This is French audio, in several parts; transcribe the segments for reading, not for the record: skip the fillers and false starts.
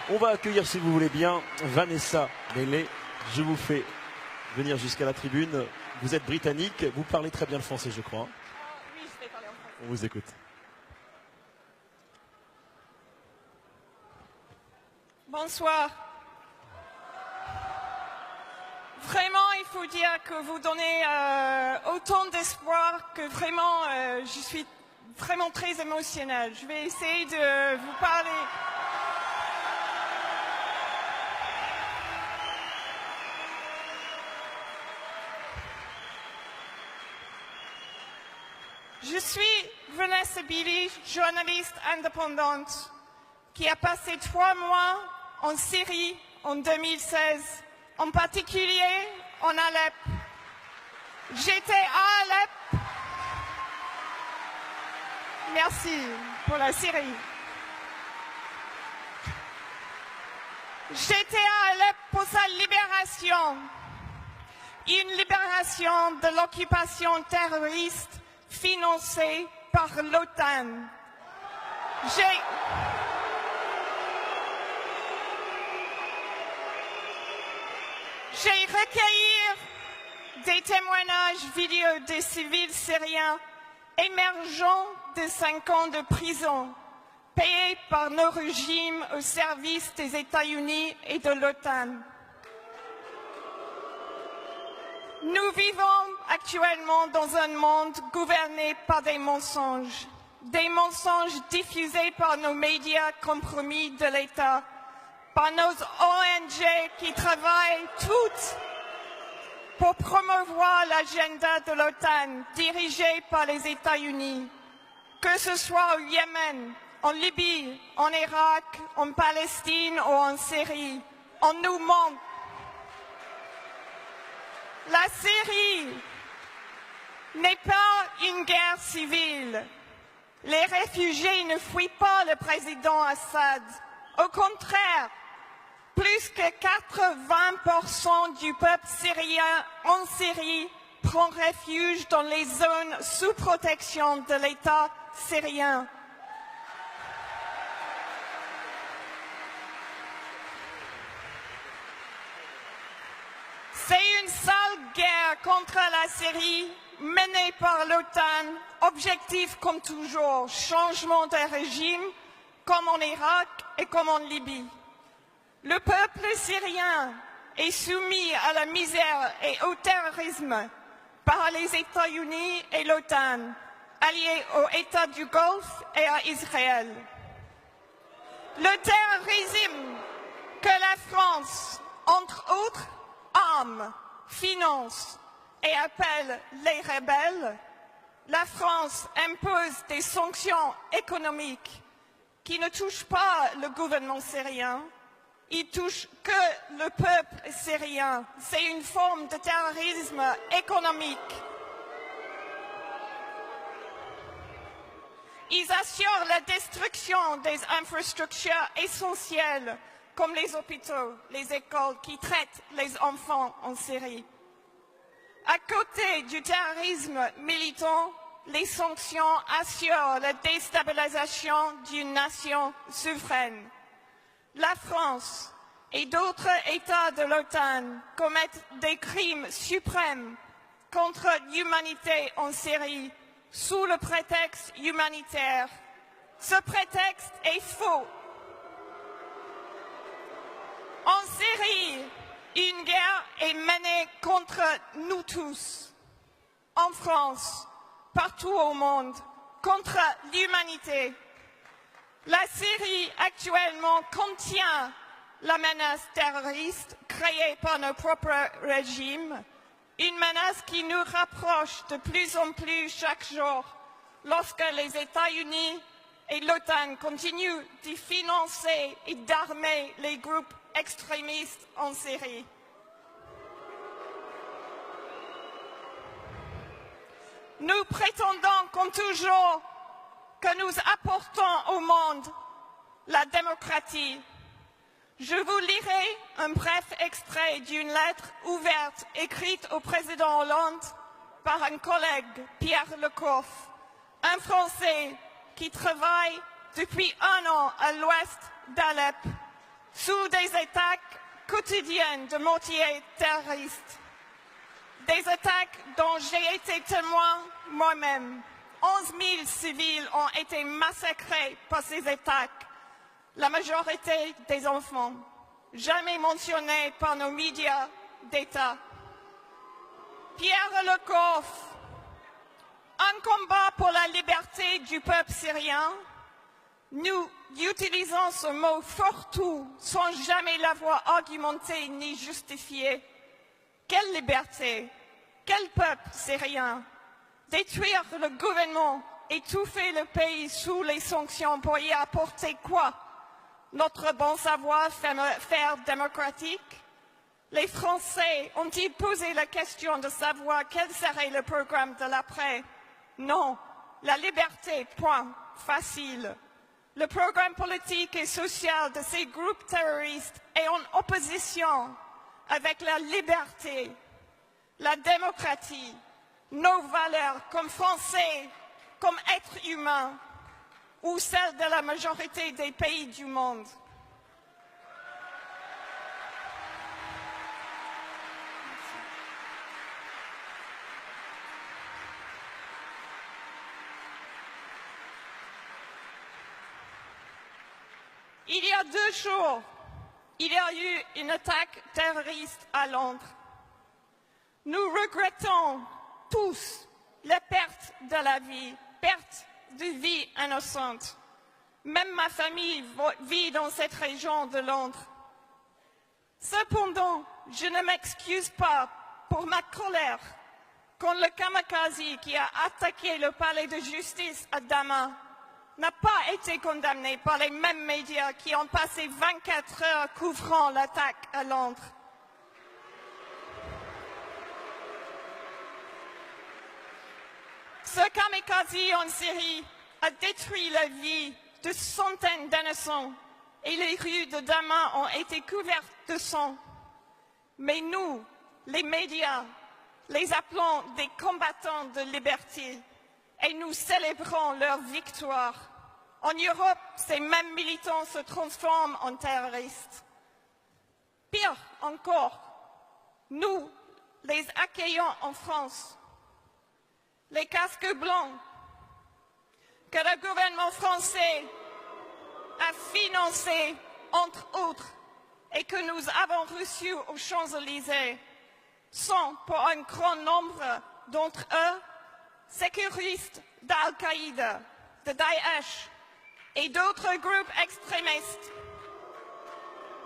On va accueillir, si vous voulez bien, Vanessa Mele. Je vous fais venir jusqu'à la tribune. Vous êtes britannique, vous parlez très bien le français, je crois. Oui, je vais parler en français. On vous écoute. Bonsoir. Vraiment, il faut dire que vous donnez autant d'espoir que vraiment, je suis vraiment très émotionnelle. Je vais essayer de vous parler. Je suis Vanessa Billy, journaliste indépendante, qui a passé 3 mois en Syrie en 2016, en particulier en Alep. J'étais à Alep. Merci pour la Syrie. J'étais à Alep pour sa libération. Une libération de l'occupation terroriste financée par l'OTAN. J'ai recueilli des témoignages vidéo des civils syriens émergeant de 5 ans de prison, payés par nos régimes au service des États-Unis et de l'OTAN. Nous vivons actuellement dans un monde gouverné par des mensonges diffusés par nos médias compromis de l'État, par nos ONG qui travaillent toutes pour promouvoir l'agenda de l'OTAN dirigé par les États-Unis, que ce soit au Yémen, en Libye, en Irak, en Palestine ou en Syrie. On nous ment. La Syrie n'est pas une guerre civile. Les réfugiés ne fuient pas le président Assad. Au contraire, plus que 80% du peuple syrien en Syrie prend refuge dans les zones sous protection de l'État syrien. C'est une sale guerre contre la Syrie menée par l'OTAN, objectif comme toujours, changement de régime, comme en Irak et comme en Libye. Le peuple syrien est soumis à la misère et au terrorisme par les États-Unis et l'OTAN, alliés aux États du Golfe et à Israël. Le terrorisme que la France, entre autres, arme, finance et appelle les rebelles, la France impose des sanctions économiques qui ne touchent pas le gouvernement syrien, ils touchent que le peuple syrien. C'est une forme de terrorisme économique. Ils assurent la destruction des infrastructures essentielles comme les hôpitaux, les écoles qui traitent les enfants en Syrie. À côté du terrorisme militant, les sanctions assurent la déstabilisation d'une nation souveraine. La France et d'autres États de l'OTAN commettent des crimes suprêmes contre l'humanité en Syrie sous le prétexte humanitaire. Ce prétexte est faux. En Syrie, une guerre est menée contre nous tous. En France, partout au monde, contre l'humanité. La Syrie actuellement contient la menace terroriste créée par nos propres régimes, une menace qui nous rapproche de plus en plus chaque jour lorsque les États-Unis et l'OTAN continuent de financer et d'armer les groupes extrémistes en Syrie. Nous prétendons, comme toujours, que nous apportons au monde la démocratie. Je vous lirai un bref extrait d'une lettre ouverte écrite au président Hollande par un collègue, Pierre Lecoff, un Français qui travaille depuis 1 an à l'ouest d'Alep, sous des attaques quotidiennes de mortiers terroristes. Des attaques dont j'ai été témoin moi-même. 11 000 civils ont été massacrés par ces attaques, la majorité des enfants, jamais mentionnés par nos médias d'État. Pierre Lecoff, un combat pour la liberté du peuple syrien. Nous utilisons ce mot fourre-tout sans jamais l'avoir argumenté ni justifié. Quelle liberté? Quel peuple syrien? Détruire le gouvernement, étouffer le pays sous les sanctions pour y apporter quoi? Notre bon savoir-faire démocratique? Les Français ont-ils posé la question de savoir quel serait le programme de l'après? Non, la liberté, point, facile. Le programme politique et social de ces groupes terroristes est en opposition avec la liberté, la démocratie, nos valeurs comme Français, comme êtres humains, ou celles de la majorité des pays du monde. Il y a 2 jours, il y a eu une attaque terroriste à Londres. Nous regrettons tous la perte de la vie, perte de vie innocente. Même ma famille vit dans cette région de Londres. Cependant, je ne m'excuse pas pour ma colère quand le kamikaze qui a attaqué le palais de justice à Damas n'a pas été condamné par les mêmes médias qui ont passé 24 heures couvrant l'attaque à Londres. Ce kamikaze en Syrie a détruit la vie de centaines d'innocents et les rues de Damas ont été couvertes de sang. Mais nous, les médias, les appelons des combattants de liberté et nous célébrons leur victoire. En Europe, ces mêmes militants se transforment en terroristes. Pire encore, nous les accueillons en France. Les casques blancs que le gouvernement français a financés, entre autres, et que nous avons reçus aux Champs-Élysées, sont, pour un grand nombre d'entre eux, sécuristes d'Al-Qaïda, de Daesh et d'autres groupes extrémistes.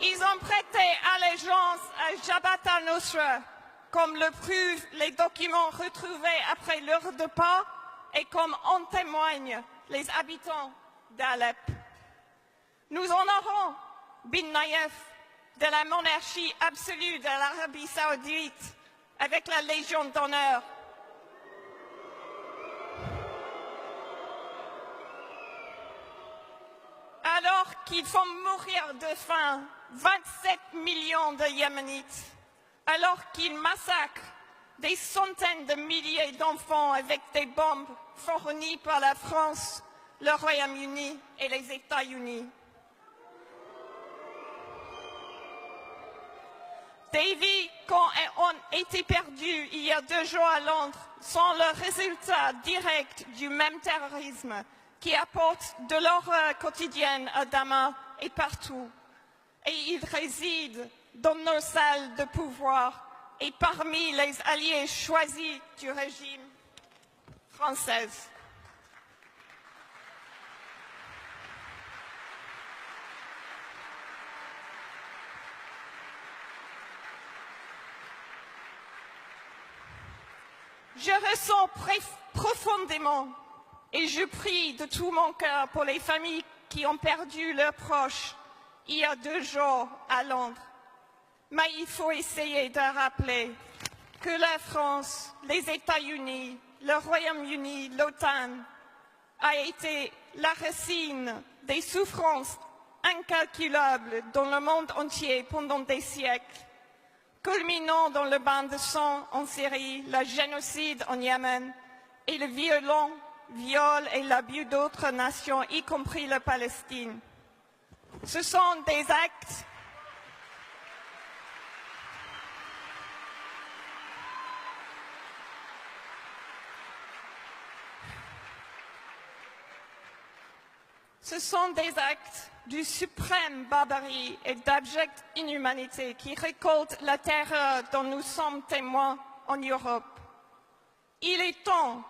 Ils ont prêté allégeance à Jabhat al-Nusra, comme le prouvent les documents retrouvés après l'heure de pas et comme en témoignent les habitants d'Alep. Nous honorons Bin Naïef de la monarchie absolue de l'Arabie saoudite avec la Légion d'honneur. Alors qu'ils font mourir de faim 27 millions de Yéménites, alors qu'ils massacrent des centaines de milliers d'enfants avec des bombes fournies par la France, le Royaume-Uni et les États-Unis. Des vies qui ont été perdues il y a 2 jours à Londres sont le résultat direct du même terrorisme qui apporte de l'horreur quotidienne à Damas et partout. Et il réside dans nos salles de pouvoir et parmi les alliés choisis du régime français. Je ressens profondément et je prie de tout mon cœur pour les familles qui ont perdu leurs proches il y a 2 jours à Londres. Mais il faut essayer de rappeler que la France, les États-Unis, le Royaume-Uni, l'OTAN a été la racine des souffrances incalculables dans le monde entier pendant des siècles, culminant dans le bain de sang en Syrie, le génocide en Yémen et le violent viol et l'abus d'autres nations, y compris la Palestine. Ce sont des actes Ce sont des actes de suprême barbarie et d'abjecte inhumanité qui récoltent la terreur dont nous sommes témoins en Europe. Il est temps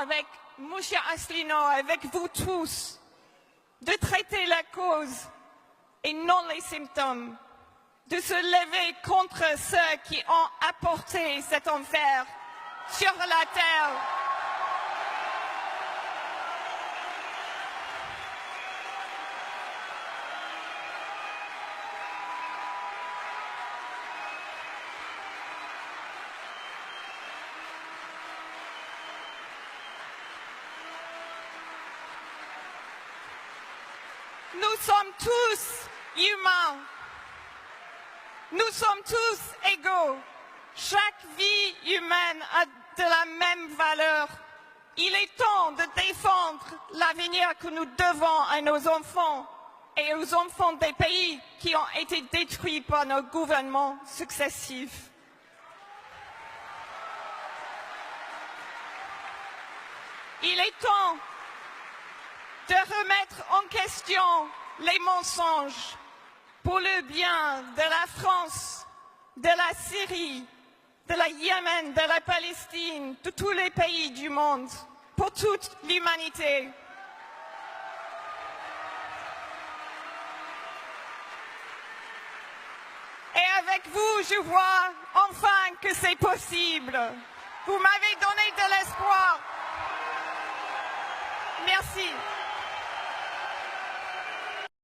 avec M. Asselineau, avec vous tous, de traiter la cause et non les symptômes, de se lever contre ceux qui ont apporté cet enfer sur la terre. Nous sommes tous humains. Nous sommes tous égaux. Chaque vie humaine a de la même valeur. Il est temps de défendre l'avenir que nous devons à nos enfants et aux enfants des pays qui ont été détruits par nos gouvernements successifs. Il est temps de remettre en question les mensonges pour le bien de la France, de la Syrie, de la Yémen, de la Palestine, de tous les pays du monde, pour toute l'humanité. Et avec vous, je vois enfin que c'est possible. Vous m'avez donné de l'espoir. Merci.